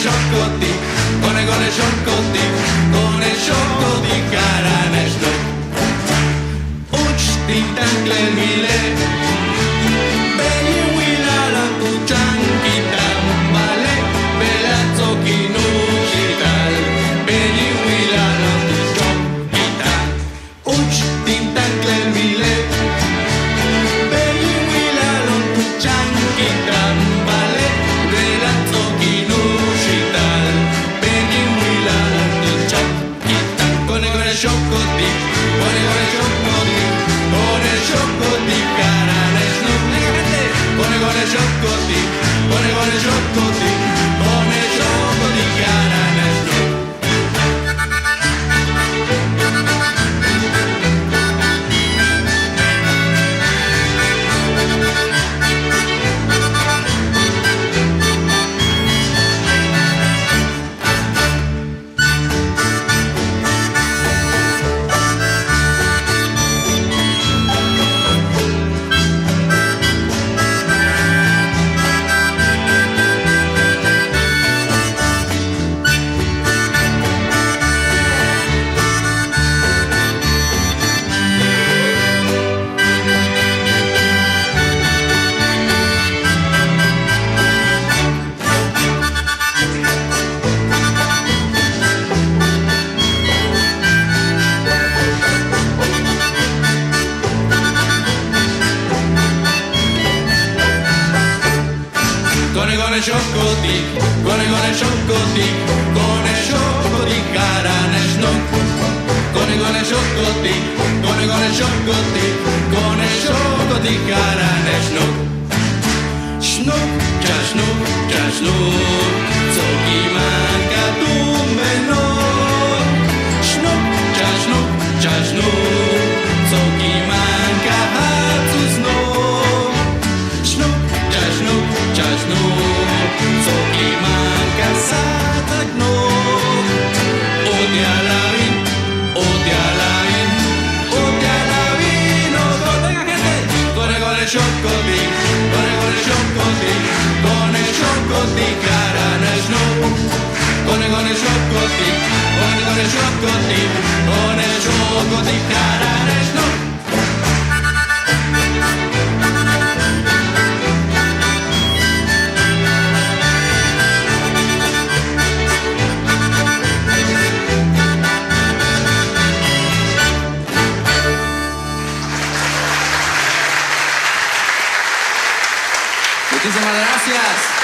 scioccotti, con le scioccotti, con le scioccotti caranesno. Uch tintancle mile, beni wila la puchanquita, vale, belazzo kinusital, beni wila la puchanquita. Uch tintancle mile, beni wila la puchanquita, vale, belazzo kinusital, beni wila la puchanquita. Con le scioccotti, con le scioccotti, con le scioccotti caranesno. Con le scioccotti, con le scioccotti, con le scioccotti caranesno. Con le scioccotti, con le scioccotti, con le scioccotti caranesno. Con le scioccotti, con le scioccotti, con le scioccotti caranesno. Snoop, ja snoop, ja snoop, zoki manca tu menor. Snoop, ja snoop, ja snoop, zoki manca hatsu snoop. Snoop, ja snoop, ja snoop, zoki manca satak no. Odi alabin, odi alabin, odi alabin. Venga gente, con le scioccotti, con le scioccotti, con le scioccotti caranesno. Con le scioccotti, con le scioccotti, con le scioccotti caranesno. Muchísimas gracias.